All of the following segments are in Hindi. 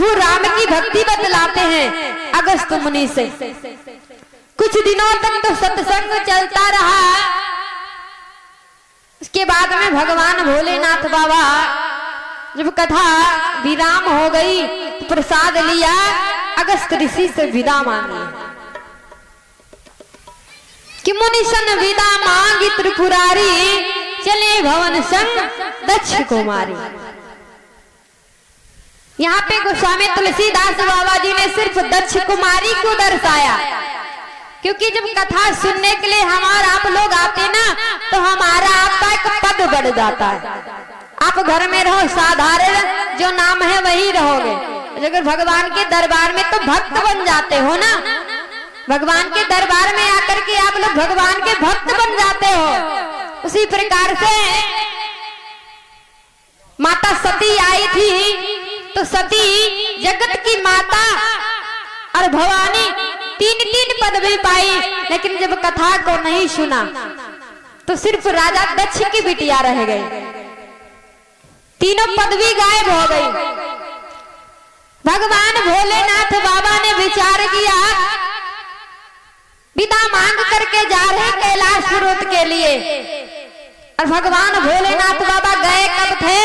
प्रभु राम की भक्ति बतलाते हैं अगस्त मुनि से। कुछ दिनों तक तो सत्संग चलता रहा। उसके बाद में भगवान भोलेनाथ बाबा जब कथा विराम हो गई तो प्रसाद लिया, अगस्त ऋषि से विदा मांगी कि मुनिशन विदा मांगी त्रिपुरारी, चले भवन संग दक्ष कुमारी। यहाँ पे गोस्वामी तुलसीदास बाबा जी ने सिर्फ दक्ष कुमारी को दर्शाया, क्योंकि जब कथा सुनने के लिए हम और आप लोग आते ना तो हमारा आपका एक पद बढ़ जाता है। आप घर में रहो साधारण जो नाम है वही रहोगे, अगर भगवान के दरबार में तो भक्त बन जाते हो ना। भगवान के दरबार में आकर के आप लोग भगवान के भक्त बन जाते हो। उसी प्रकार से माता सती आई थी तो सती जगत की माता और भवानी तीन तीन पदवी पाई, लेकिन जब कथा को नहीं सुना तो सिर्फ राजा दक्ष की बिटिया रह गई, तीनों पदवी गायब हो गई। भगवान भोलेनाथ बाबा ने विचार किया, विदा मांग करके जा रहे कैलाश पर्वत के लिए। और भगवान भोलेनाथ बाबा गए कब थे?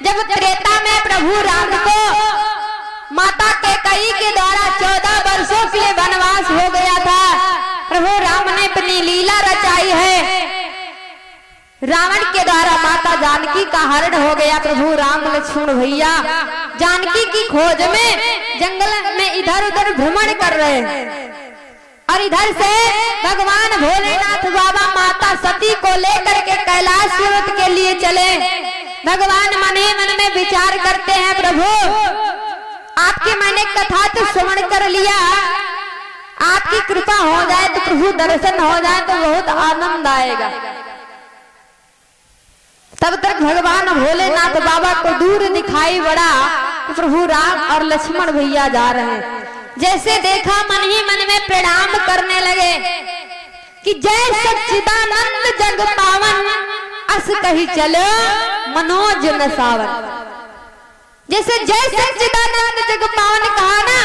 जब त्रेता में प्रभु राम को माता कैकेयी के द्वारा 14 वर्षों के लिए वनवास हो गया था। प्रभु राम ने अपनी लीला रचाई है, रावण के द्वारा माता जानकी का हरण हो गया। प्रभु राम लक्ष्मण भैया जानकी की खोज में जंगल में इधर उधर भ्रमण कर रहे हैं, और इधर से भगवान भोलेनाथ बाबा माता सती को लेकर के कैलाश पर्वत के लिए चले। भगवान मन ही मन में विचार करते हैं, प्रभु आपकी मैंने कथा तो श्रवण कर लिया, आपकी कृपा हो जाए तो प्रभु दर्शन हो जाए तो बहुत आनंद आएगा। तब तक भगवान भोलेनाथ बाबा को दूर दिखाई पड़ा कि प्रभु राम और लक्ष्मण भैया जा रहे हैं। जैसे देखा मन ही मन में प्रणाम करने लगे कि जय सच्चिदानंद जग पावन, अस कही चलो मनोज नसावन। जैसे जय सच्चिदानंद जग पावन कहा ना,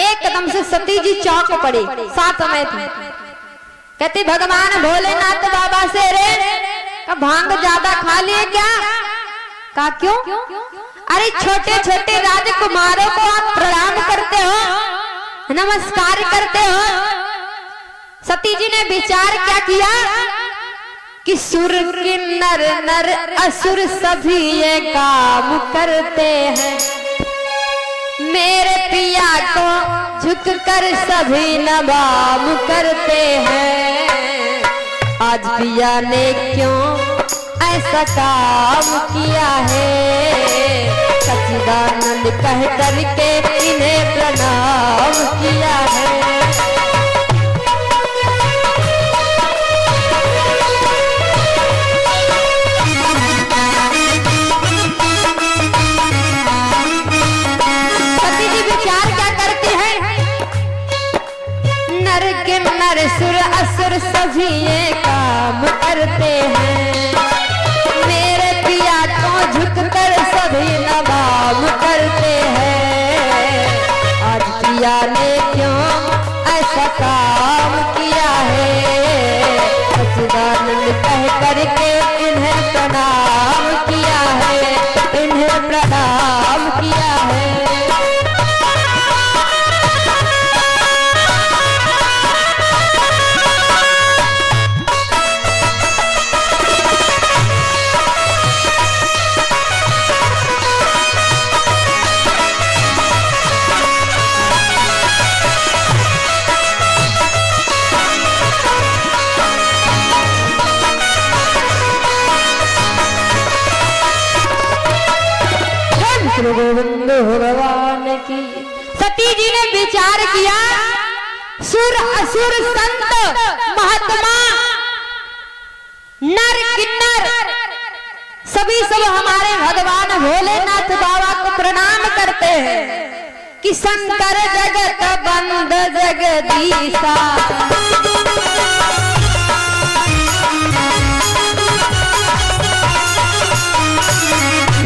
एकदम से सती जी चौंक पड़ी। साथ में थे, कहती भगवान भोलेनाथ बाबा से, रे भांग ज्यादा खा लिए क्या? कहा क्यों? अरे छोटे छोटे राजकुमारों को आप प्रणाम करते हो, नमस्कार करते हो। सती जी ने विचार क्या किया कि सुर किन्नर नर असुर सभी ये काम करते हैं, मेरे पिया को झुक कर सभी नवाब करते हैं। आज पिया ने क्यों ऐसा काम किया है, सच्चिदानंद कह करके इन्हें प्रणाम किया है। सती जी विचार क्या करती है, नर के नर सुर असुर सभी ये काम करते हैं, मेरे पिया को झुक कर सभी नवाब करते हैं। आज पिया ने क्यों ऐसा काम किया है, सच्चिदानंद कह करके इन्हें प्रणाम किया है, इन्हें प्रणाम किया है। गोविंद भगवान की। सती जी ने विचार किया, सुर असुर संत महात्मा नर किन्नर सभी सब हमारे भगवान भोलेनाथ बाबा को प्रणाम करते हैं कि शंकर जगत बंद जगदीशा,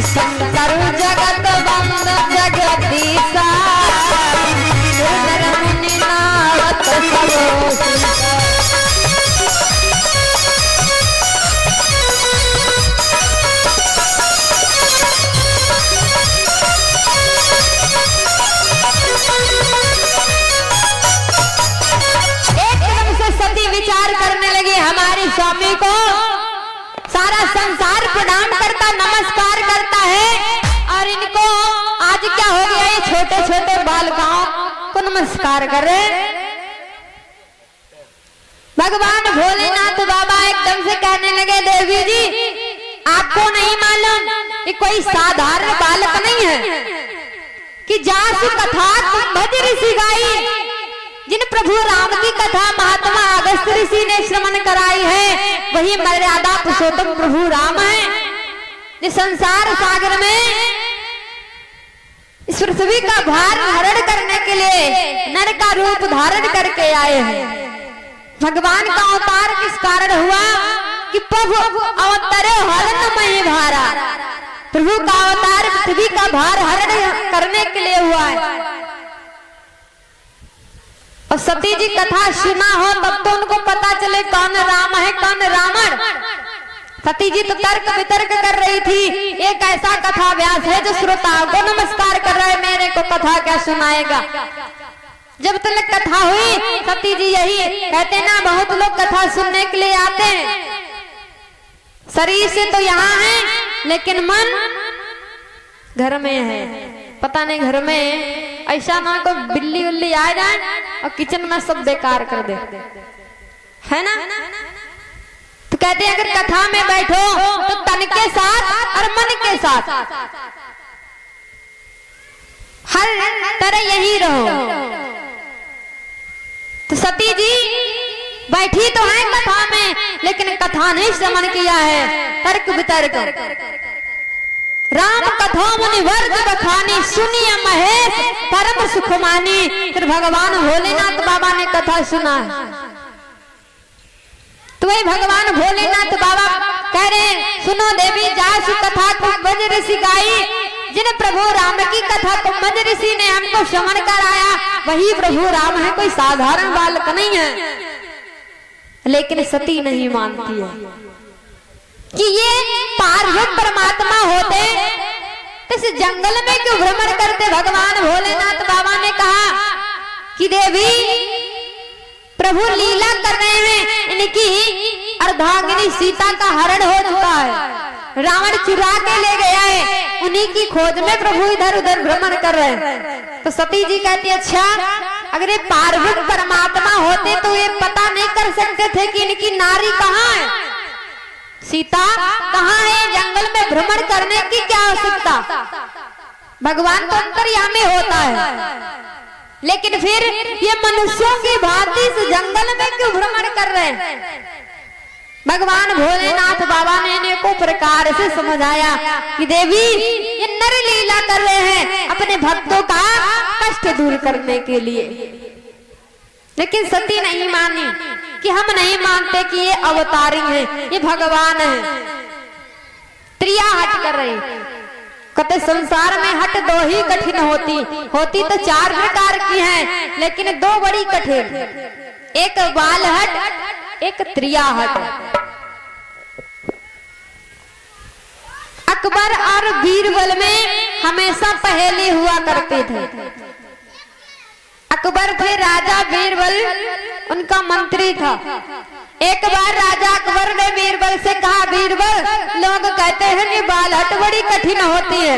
शंकर जगत बंद जगदीशा, का नमस्कार करता है। और इनको आज क्या हो गया, ये छोटे छोटे बालकों को नमस्कार कर रहे हैं। भगवान भोलेनाथ बाबा एकदम से कहने लगे, देवी जी आपको नहीं मालूम ये कोई साधारण बालक नहीं है कि जासु कथा कुंभज ऋषि गाई, जिन प्रभु राम की कथा महात्मा अगस्त ऋषि ने श्रवण कराई है, वही मर्यादा पुरुषोत्तम प्रभु राम है, जिस संसार सागर में इस पृथ्वी का भार हरण करने के लिए नर का रूप धारण करके आए हैं। भगवान का अवतार किस कारण हुआ कि प्रभु अवतरे हरण में भारा, प्रभु का अवतार पृथ्वी का भार हरण करने के लिए हुआ है। और सती जी कथा सुना हो तब तो उनको पता चले कौन राम है कौन रावण। सती जी तो तर्क वितर्क कर रही थी, एक ऐसा कथा व्यास है जो श्रोताओं को नमस्कार कर रहा है, मेरे को कथा क्या सुनाएगा। जब तक कथा हुई सती जी यही कहते ना, बहुत लोग कथा सुनने के लिए आते हैं, शरीर से तो यहाँ है लेकिन मन घर में है। पता नहीं घर में ऐसा ना को बिल्ली उल्ली आ जाए और किचन में सब बेकार कर दे, है ना। तो कहते हैं अगर कथा में बैठो तो तन के साथ और मन के साथ हर तरह यही रहो। तो सती जी बैठी तो है कथा में लेकिन कथा नहीं श्रवण किया है, तर्क वितर्क। राम कथो मुनि वर्ग बखानी, सुनिए महेश परम सुख मानी। फिर भगवान भोलेनाथ बाबा ने कथा सुना है। तो वही भगवान भोलेनाथ बाबा कह रहे सुनो देवी जासु कथा कुंभज ऋषि गाई, जिन प्रभु राम की कथा कुंभज ऋषि ने हमको श्रवण कराया, वही प्रभु राम है, कोई साधारण बालक नहीं है। लेकिन सती नहीं मानती है कि ये पार्वत परमात्मा होते तो इस जंगल में क्यों भ्रमण करते। भगवान भोलेनाथ बाबा ने कहा कि देवी प्रभु लीला कर रहे हैं, इनकी अर्धांगिनी सीता का हरण हो चुका है, रावण चुरा के ले गया है, उन्हीं की खोज में प्रभु इधर उधर भ्रमण कर रहे हैं। तो सती जी कहती अच्छा अगर ये पार्वत परमात्मा होते तो ये पता नहीं कर सकते थे कि इनकी नारी कहाँ है, सीता कहाँ है, जंगल में भ्रमण करने की क्या आवश्यकता। भगवान तो अंतर्यामी होता है, लेकिन फिर ये मनुष्यों की भांति इस जंगल में क्यों भ्रमण कर रहे हैं। भगवान भोलेनाथ बाबा ने इन्हें को प्रकार से समझाया कि देवी ये नर लीला कर रहे हैं अपने भक्तों का कष्ट दूर करने के लिए। लेकिन सती नहीं मानी कि हम नहीं मानते कि ये अवतारी है, ये भगवान है। त्रिया हट कर रही, कहते संसार में हट दो ही कठिन होती तो चार प्रकार की हैं, लेकिन दो बड़ी कठिन, एक बाल हट एक त्रिया हट। अकबर और बीरबल में हमेशा पहेली हुआ करते थे। अकबर थे राजा, बीरबल उनका मंत्री था। एक बार राजा अकबर ने बीरबल से कहा बीरबल लोग कहते हैं कि बाल हट बड़ी कठिन होती है।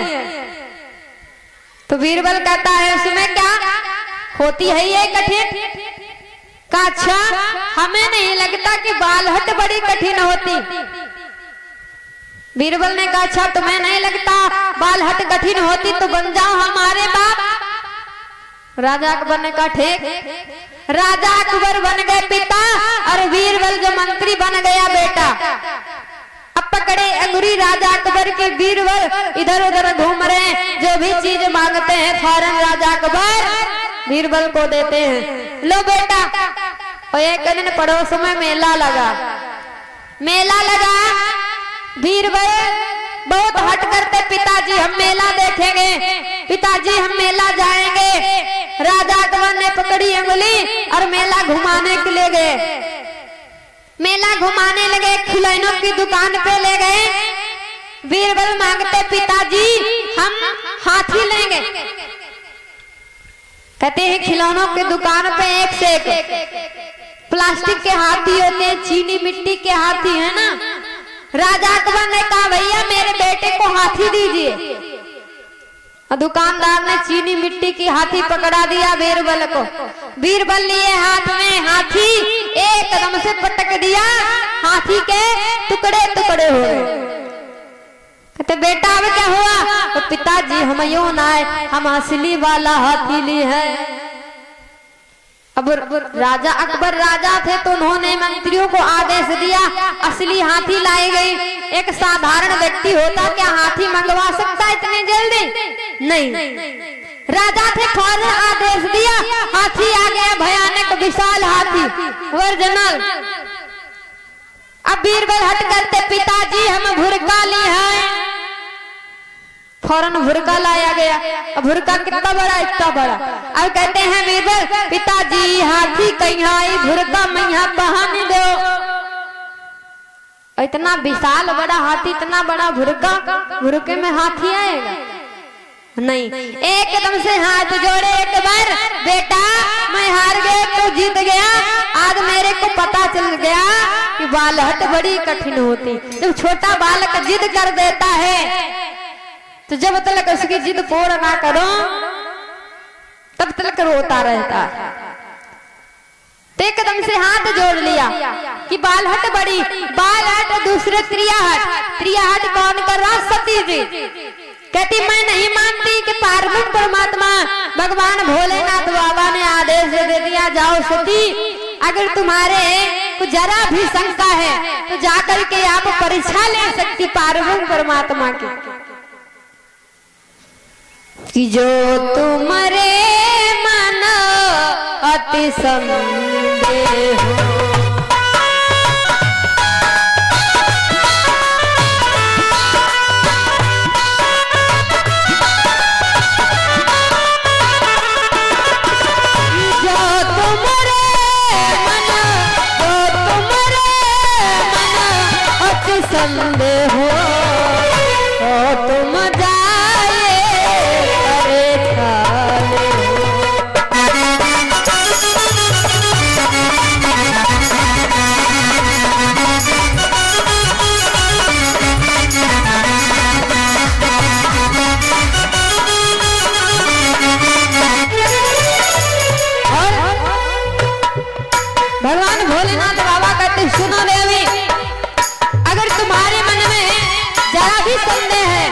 तो बीरबल कहता है उसमें क्या होती है ये कठिन। का अच्छा हमें नहीं लगता कि बाल हट बड़ी कठिन होती। बीरबल ने कहा अच्छा तुम्हें नहीं लगता बाल हट कठिन होती तो बन जाओ हमारे बाप। राजा अकबर ने कहा ठीक। राजा अकबर बन गए पिता और बीरबल जो मंत्री बन गया बेटा। अब पकड़े अंगुरी राजा अकबर के बीरबल इधर उधर घूम रहे हैं, जो भी चीज मांगते हैं फौरन राजा अकबर बीरबल को देते हैं। लो बेटा। और एक दिन पड़ोस में मेला लगा। बीरबल बहुत हट करते पिताजी हम मेला देखेंगे, पिताजी हम मेला जाएंगे। राजा अकबर ने पकड़ी अंगुली और मेला घुमाने के लिए गए। मेला घुमाने लगे, खिलौनों की दुकान पे ले गए। बीरबल मांगते पिताजी हम हाथी लेंगे। कहते हैं खिलौनों की दुकान पे एक से एक प्लास्टिक के हाथी होते हैं, चीनी मिट्टी के हाथी है ना, राजा अकबर ने कहा भैया मेरे बेटे को हाथी दीजिए। दुकानदार ने चीनी मिट्टी की हाथी पकड़ा दिया बीरबल को। बीरबल लिए हाथ में हाथी, एकदम से पटक दिया, हाथी के टुकड़े टुकड़े हो गए। कहते बेटा अब क्या हुआ? तो पिताजी हम यूं ना है, हम असली वाला हाथी ली है। अब राजा अकबर राजा थे तो उन्होंने मंत्रियों को आदेश दिया असली हाथी लाई गई। एक साधारण व्यक्ति होता क्या हाथी मंगवा सकता इतने जल्दी? नहीं। राजा थे फौरन आदेश दिया, हाथी आ गया, भयानक विशाल हाथी ओरिजिनल। अब बीरबल हट करते पिताजी हम भुरका ली है। फौरन भुरका लाया गया। अब भुरका कितना बड़ा? इतना बड़ा। अब कहते हैं बीरबल पिताजी हाथी कहीं आई, भुरका मैया पहन दो। इतना विशाल बड़ा हाथी, इतना बड़ा भुरका, भुरके में हाथी आएगा? नहीं। एकदम से हाथ जोड़े एक बार, बेटा मैं हार गया तो जीत गया। आज मेरे को पता चल गया कि बालहट बड़ी कठिन होती। जब छोटा बालक जिद कर देता है तो जब तक उसकी जिद पूर्ण ना करो तब तक रोता रहता। एकदम से हाथ जोड़ लिया कि बालहट बड़ी, बालहट दूसरे त्रियाहट। त्रियाहट कौन कर रहा? सती जी। कहती मैं नहीं मानती कि पार्वती परमात्मा भगवान भोलेनाथ बाबा ने आदेश दे दिया जाओ सती, अगर तुम्हारे को जरा भी शंका है तो जाकर के आप परीक्षा ले सकती पार्वती परमात्मा की कि जो तुम्हारे मन अति संदेह हो। संदेह हो तो तुम जाए अरे खाले भगवान भोलेनाथ बाबा कहते सुनो देवी, तुम्हारे मन में जरा भी संदेह है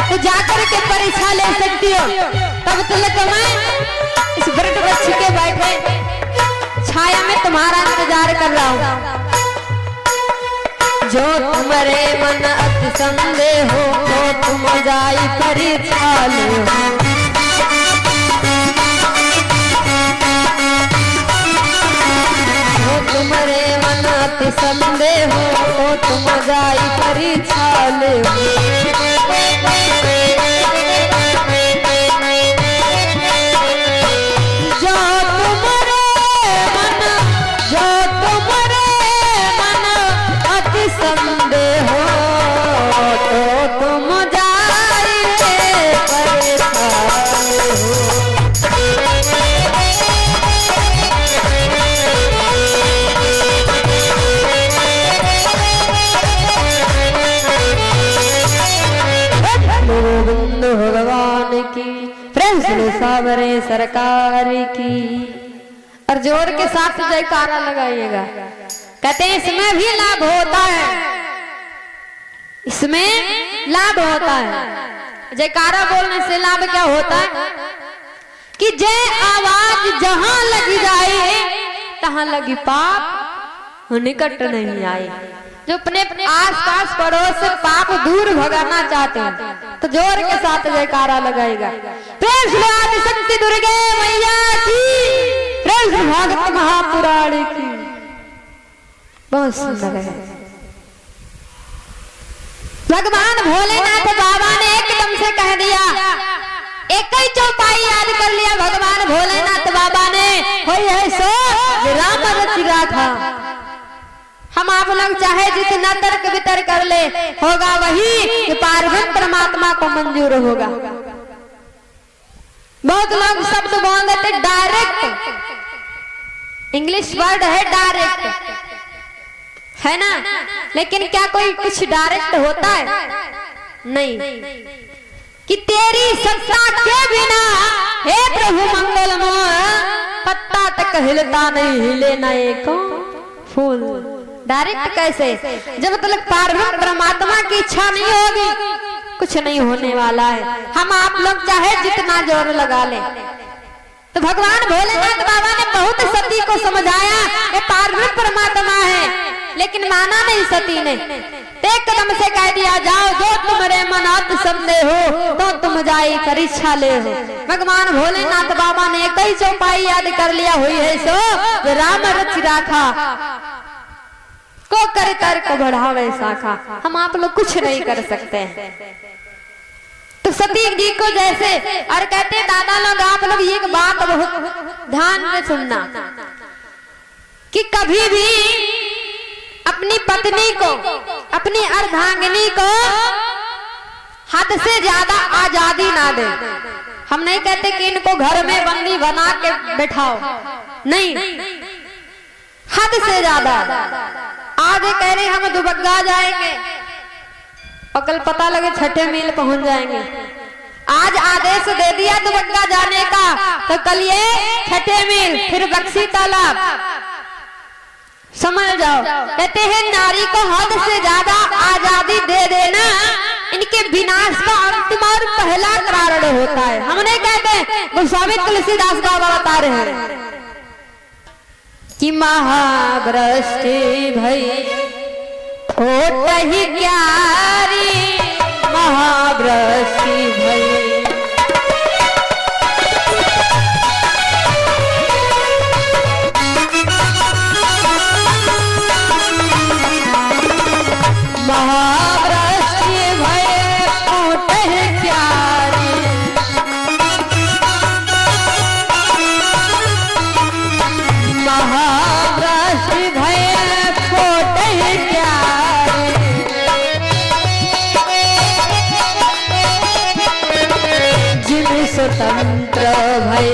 तो जाकर के परीक्षा ले सकती हो। तब तक मैं इस वृक्ष वृक्ष के बैठे छाया में तुम्हारा इंतजार कर रहा हूँ। जो तुम्हारे मन अति संदेह हो तो तुम जाई परीक्षा ले। तुम्हारे मन अति संदेह हो तुम जाई परीक्षा ले। जो तुम्हारे मन अति संदेह हो तो तुम जाई परीक्षा ले। भगवान की प्रेम से सावरे सरकार की। और जोर के साथ जयकारा लगाइएगा। कहते हैं इसमें भी लाभ होता है, इसमें लाभ होता है। जयकारा बोलने से लाभ क्या होता है कि जय आवाज जहां लगी जाए तहां लगी पाप निकट नहीं आए। जो अपने आस पास पड़ोस से पाप दूर भगाना चाहते हैं तो जोर के साथ जयकारा लगाएगा। प्रेम से आदि शक्ति दुर्गे मैया की, प्रेम से भागवत महापुराण की। बहुत सुंदर है। भगवान भोलेनाथ बाबा ने एकदम से कह दिया, एक ही चौपाई याद कर लिया भगवान भोलेनाथ बाबा ने, वही है सो राम रचिरा था। हम आप लोग चाहे जितना तर्क वितर्क कर ले, होगा वही पार्वती परमात्मा को मंजूर होगा। बहुत लोग शब्द बोल देते डायरेक्ट, इंग्लिश वर्ड है डायरेक्ट, है ना। लेकिन क्या कोई कुछ डायरेक्ट होता है? नहीं। कि तेरी सत्ता के बिना हे प्रभु मंगलमय पत्ता तक हिलता नहीं, हिले न एक फूल। डायरेक्ट कैसे? जब तक पार्वती परमात्मा की इच्छा नहीं होगी कुछ नहीं होने वाला है। हम आप लोग चाहे जितना जोर लगा ले। तो भगवान भोलेनाथ बाबा ने बहुत सती को समझाया ये पार्वती परमात्मा है, लेकिन माना नहीं सती ने। एक कदम से कह दिया जाओ जो तुम्हारे मनात संदेह हो तो तुम जाई परीक्षा ले हो। भगवान भोलेनाथ बाबा ने कई चौपाई याद कर लिया हुई है सो राम रच राखा को कर तर्क बढ़ावे शाखा। हम आप लोग कुछ नहीं कर सकते हैं। तो सती जी को जैसे और कहते दादा लोग आप लोग एक बात बहुत ध्यान में सुनना कि कभी भी अपनी पत्नी को अपनी अर्धांगिनी को हद से ज्यादा आजादी ना दे। हम नहीं कहते कि इनको घर में बंदी बना के बैठाओ, नहीं, हद से ज्यादा। आज कह रहे हम दुबग्गा जाएंगे और कल पता लगे छठे मील पहुंच जाएंगे। आज आदेश दे दिया दुबग्गा जाने का तो कल ये छठे मील फिर बक्सी तालाब। समझ जाओ। कहते हैं नारी को हद से ज्यादा आजादी दे देना इनके विनाश का अंतिम और पहला कारण होता है। हम नहीं कहते, गोस्वामी तुलसीदास बाबा बता रहे हैं कि महावृष्टि भई होतहि क्यारी, महावृष्टि भई महावृष्टि भय होतहि क्यारी, महावृष्टि भय होतहि क्यारी। जिन स्वतंत्र भय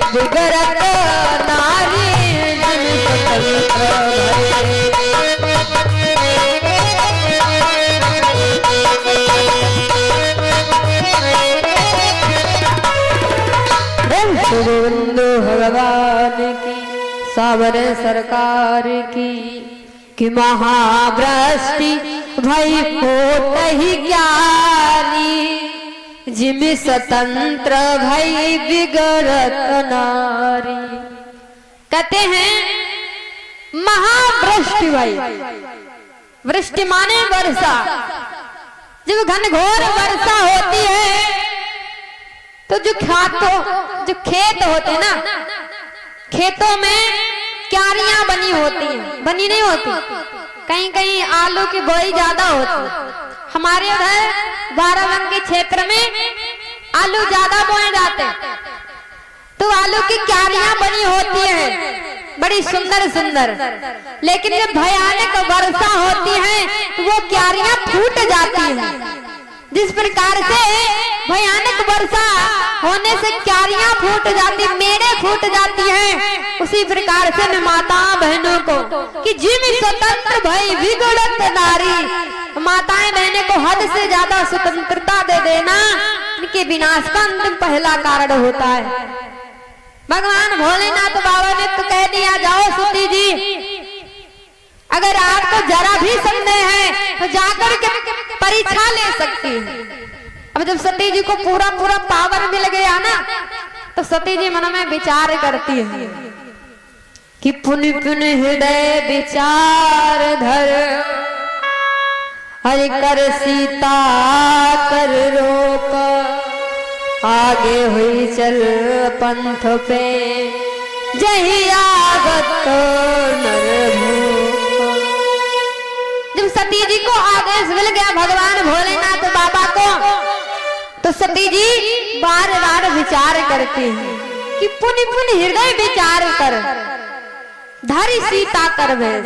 बिगड़त नारी, जिन स्वतंत्र भय गोविंद भगवान की सावर सरकार की कि महावृष्टि भई होतहि क्यारी, जिम स्वतंत्र भई बिगड़त नारी। कहते हैं महावृष्टि भई, वृष्टि माने वर्षा। जब घनघोर वर्षा होती है तो जो खेत होते ना, खेतों में क्यारियां बनी होती हैं, बनी नहीं होती। कहीं कहीं आलू की बोई ज्यादा होती। हमारे उधर बाराबंकी क्षेत्र में आलू ज्यादा बोए जाते, तो आलू की क्यारियां बनी होती हैं बड़ी सुंदर सुंदर। लेकिन जब भयानक वर्षा होती है तो वो क्यारियां फूट जाती हैं। जिस प्रकार से भयानक वर्षा होने से क्यारियां फूट जाती, मेरे फूट जाती हैं, उसी प्रकार से मैं माता बहनों को कि जिम स्वतंत्र भई बिगड़त नारी, माताएं बहनें को हद से ज्यादा स्वतंत्रता दे देना इनके विनाश का अंतिम पहला कारण होता है। भगवान भोलेनाथ बाबा ने तो कह दिया जाओ सती जी, अगर आपको जरा भी संदेह है तो जाकर के परीक्षा ले सकती है। अब जब सती जी को पूरा पूरा पावर मिल गया ना तो सती जी मन में विचार करती है कि पुनि पुनि हृदय विचार धर, हरि कर सीता कर रोक, आगे हुई चल पंथ पे जही आगत नर भूप। जब सती जी को आदेश मिल गया भगवान भोलेनाथ बाबा को तो सती जी बार बार विचार करती है कि पुनि पुनि हृदय विचार कर, धरि सीता कर भेष।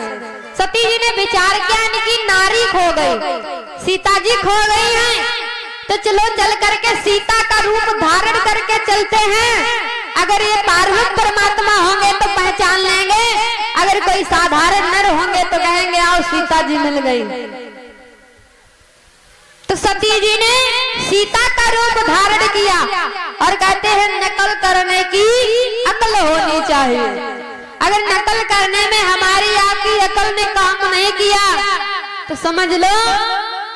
सती जी ने विचार किया कि नारी खो गई, सीता जी खो गई हैं, तो चलो चल करके सीता का रूप धारण करके चलते हैं। अगर ये पार्वती परमात्मा होंगे तो पहचान लेंगे, अगर कोई साधारण नर होंगे तो कहेंगे आओ सीता जी मिल गई। तो सती जी ने सीता का रूप धारण किया और कहते हैं नकल करने की अकल होनी चाहिए। अगर नकल करने में हमारी आपकी अकल ने काम नहीं किया तो समझ लो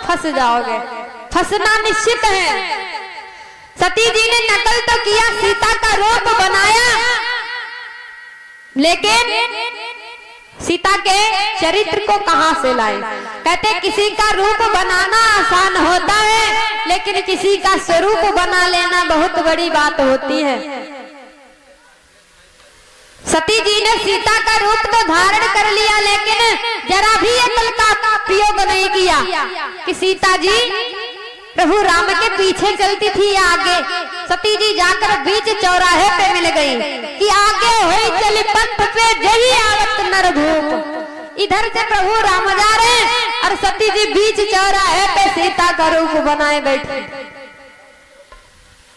फंस जाओगे, फंसना निश्चित है। सती जी ने नकल तो किया, सीता का रूप बनाया, लेकिन सीता के चरित्र को कहां से लाए? कहते किसी का रूप बनाना आसान होता है, लेकिन किसी का स्वरूप बना लेना बहुत बड़ी बात होती है। सती जी ने सीता का रूप तो धारण कर लिया, लेकिन जरा भी अकल का प्रयोग नहीं किया कि सीता जी प्रभु राम के पीछे चलती थी आगे। सती जी जाकर बीच चौराहे पे मिल गई कि आगे हुई चली पंथ पे जही आवत नर भूप। इधर से प्रभु राम जा रहे और सती जी बीच चौराहे पे सीता का रूप बनाए बैठे।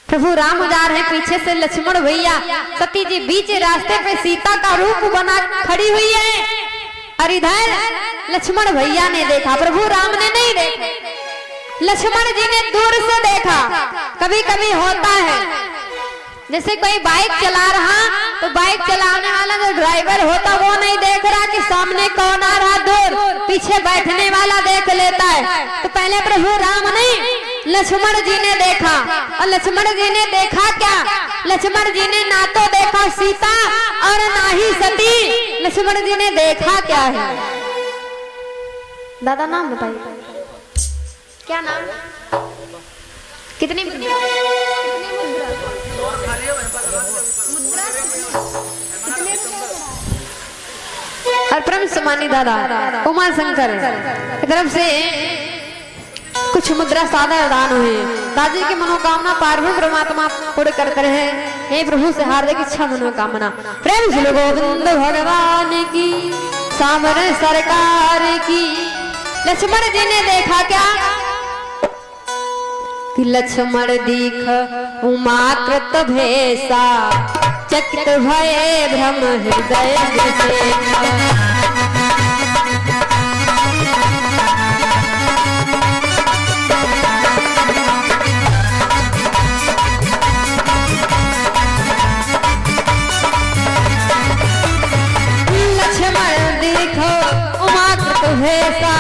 प्रभु राम जा रहे, पीछे से लक्ष्मण भैया, सती जी बीच रास्ते पे सीता का रूप बना खड़ी हुई है और इधर लक्ष्मण भैया ने देखा, प्रभु राम ने नहीं देखा। लक्ष्मण जी ने दूर से देखा। कभी कभी होता है जैसे कोई बाइक चला रहा तो बाइक चलाने वाला जो ड्राइवर होता वो नहीं देख रहा कि सामने कौन आ रहा, दूर पीछे बैठने वाला देख लेता है। तो पहले प्रभु राम नहीं लक्ष्मण जी ने देखा, और लक्ष्मण जी ने देखा क्या? लक्ष्मण जी ने ना तो देखा सीता और ना ही सती। लक्ष्मण जी ने देखा क्या है? दादा नाम बताइए, क्या नाम? कितनी मुद्रा? हर परम सम्मानी दादा उमा शंकर की तरफ से कुछ मुद्रा सादा दान हुए। दादी की मनोकामना पार्वती परमात्मा पूर्ण करते रहे। हे प्रभु से हार्दिक इच्छा मनोकामना। प्रेम श्री गोविंद भगवान की, सामर सरकार की। लक्ष्मण जी ने देखा क्या कि लक्ष्मण दीख उमाकृत भेसा, चकित भये भ्रम हृदय विषेका। लक्ष्मण दीखो उमाकृत भेसा,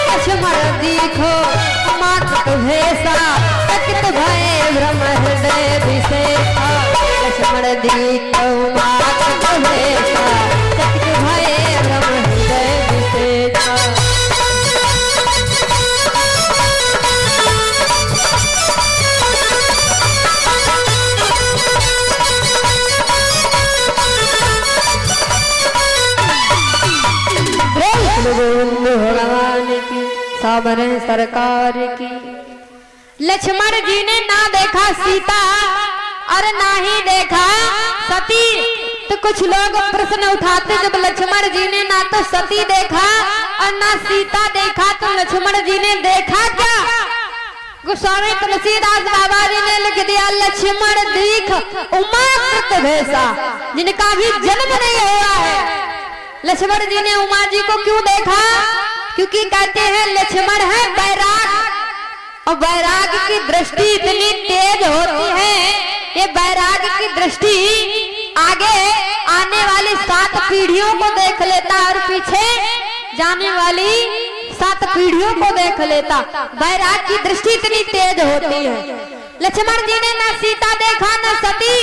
लक्ष्मण दीखो उमाकृत भेसा, चकित भये भ्रम हृदय विषेका। लक्ष्मण दीखो उमाकृत भेसा, चकित भये भ्रम हृदय विषेका। भगवान की, साबर सरकार की। लक्ष्मण जी ने ना देखा सीता और ना ही देखा सती। तो कुछ लोग प्रश्न उठाते, जब लक्ष्मण जी ने ना तो सती देखा और ना सीता देखा तो लक्ष्मण जी ने देखा क्या? गोस्वामी तुलसीदास बाबा जी ने लिख दिया, लक्ष्मण दीख उमाकृत भेसा, जिनका भी जन्म नहीं हुआ है। लक्ष्मण जी ने उमा जी को क्यों देखा? क्योंकि कहते हैं लक्ष्मण है बैराग, और बैराग की दृष्टि इतनी तेज होती है, ये बैराग की दृष्टि आगे आने वाली 7 पीढ़ियों को देख लेता और पीछे जाने वाली 7 पीढ़ियों को देख लेता। बैराग की दृष्टि इतनी तेज होती है। लक्ष्मण जी ने न सीता देखा न सती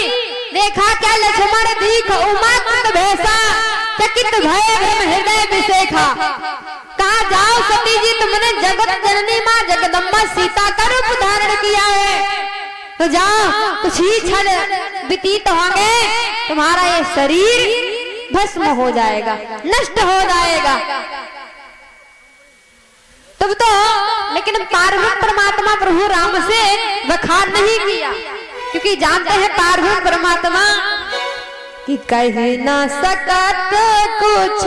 देखा क्या? लक्ष्मण दीख उमाकृत भेसा, चकित भये भ्रम हृदय विषेका। कहा जाओ सती जी, तुमने जगत जननी माँ जगदम्बा सीता का रूप धारण किया है, तो जाओ कुछ ही क्षण व्यतीत होंगे, तुम्हारा ये शरीर भस्म हो जाएगा, नष्ट हो जाएगा। तब तो लेकिन पार्वती परमात्मा प्रभु राम से बखान नहीं किया, क्योंकि जानते हैं पार्वती परमात्मा कि कह ना सकत कुछ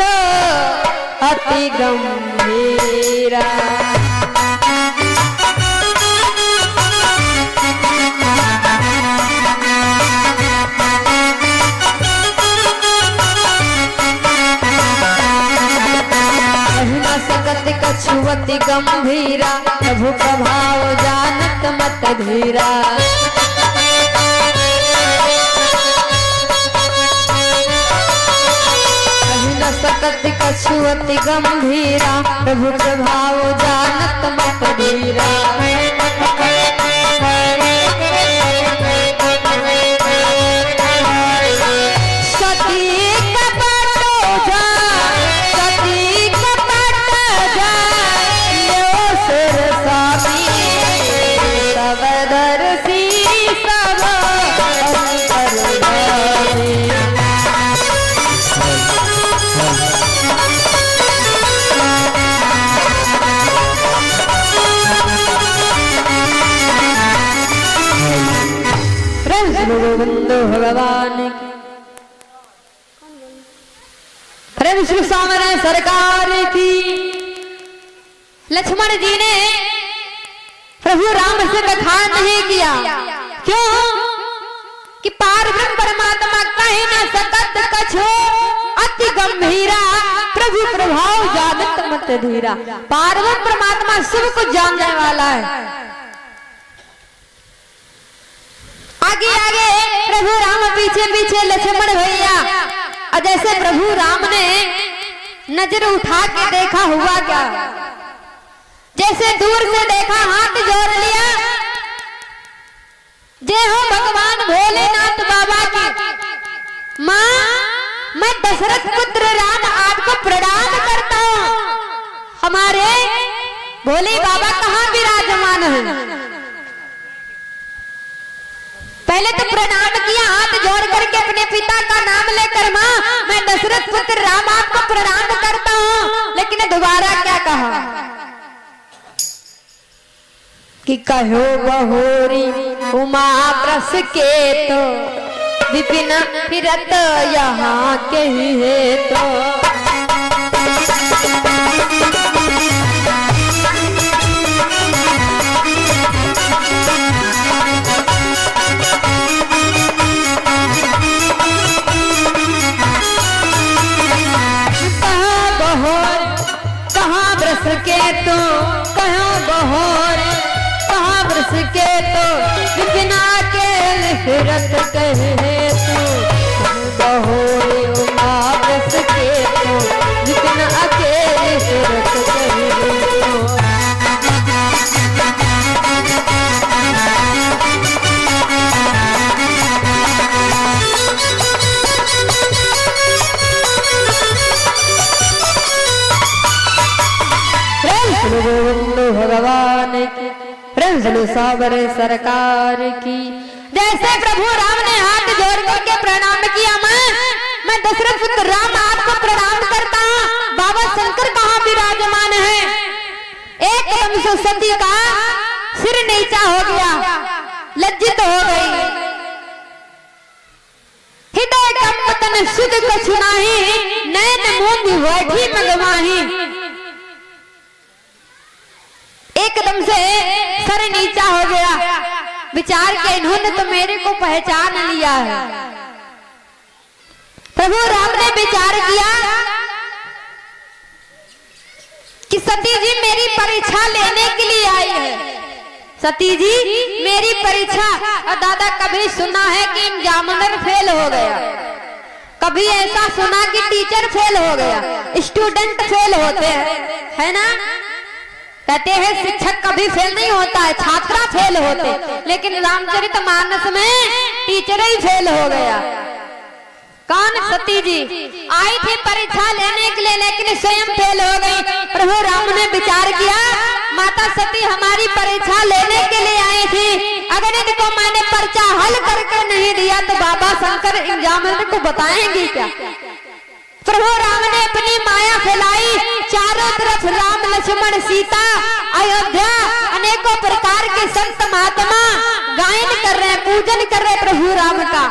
अति गंभीरा। अति गंभीरा, प्रभु प्रभाव जानत मत धीरा। कही न सकत कछु अति गंभीरा, प्रभु प्रभाव जानत मत धीरा। गोविंद भगवान की अरे विष्णु सामने सरकार की। लक्ष्मण जी ने प्रभु राम से बखान नहीं किया, क्यों कि पारब्रह्म परमात्मा कहीं न सकत कछु अति गंभीरा, प्रभु प्रभाव जानत मत धीरा। पारब्रह्म परमात्मा सब कुछ जानने वाला है। आगे आगे प्रभु राम, पीछे पीछे लक्ष्मण भैया। और जैसे प्रभु राम ने नजर उठा के देखा, हुआ क्या, जैसे दूर से देखा, हाथ जोड़ लिया, जय हो भगवान भोलेनाथ बाबा की। माँ, मैं दशरथ पुत्र राम आपको प्रणाम करता हूँ। हमारे भोले बाबा कहाँ विराजमान है? पहले तो प्रणाम किया, हाथ जोड़ करके अपने पिता का नाम लेकर, माँ मैं दशरथ पुत्र राम आपको प्रणाम करता हूँ। लेकिन दोबारा क्या कहा कि कहो बहोरी उमा प्रस के तो विपिन फिरत यहाँ के ही है तो। के तो कहाँ बहोर, कहाँ बरस के तो बिना के फिरत कहे तो। बहोरी उमा बरस के तो बिना अकेले फिरत कहे तो। गोविंद भगवान की, प्रेम सावरे सरकार की। जैसे प्रभु राम ने हाथ जोड़ करके प्रणाम किया, मैं दशरथ पुत्र राम आपको प्रणाम करता हूँ। बाबा शंकर कहाँ विराजमान है? एकदम से सती का सिर नीचा हो गया, लज्जित हो गई। हृदय कंपन सुध कछु नाही, नैन मूंद बैठी मगवाही। एकदम से सर नीचा हो गया। विचार के इन्होंने तो मेरे को पहचान लिया है। प्रभु राम ने विचार किया कि सती जी मेरी परीक्षा लेने के लिए आई है। सती जी मेरी परीक्षा। और दादा कभी सुना है कि एग्जामिनर फेल हो गया, कभी ऐसा सुना कि टीचर फेल हो गया, स्टूडेंट फेल होते हैं, है ना? कहते हैं शिक्षक कभी फेल नहीं होता है, छात्रा फेल होते। लेकिन रामचरितमानस में टीचर ही फेल हो गया। कौन? सती जी आई थी परीक्षा लेने के लिए, लेकिन स्वयं फेल हो गई। प्रभु राम ने विचार किया, माता सती हमारी परीक्षा लेने के लिए आई थी, अगर इनको मैंने पर्चा हल करके नहीं दिया तो बाबा शंकर एग्जामिनर को बताएंगे क्या? प्रभु राम ने अपनी माया फैलाई, चारों तरफ राम लक्ष्मण सीता अयोध्या अनेकों प्रकार के संत महात्मा गायन कर रहे हैं, पूजन कर रहे प्रभु राम का।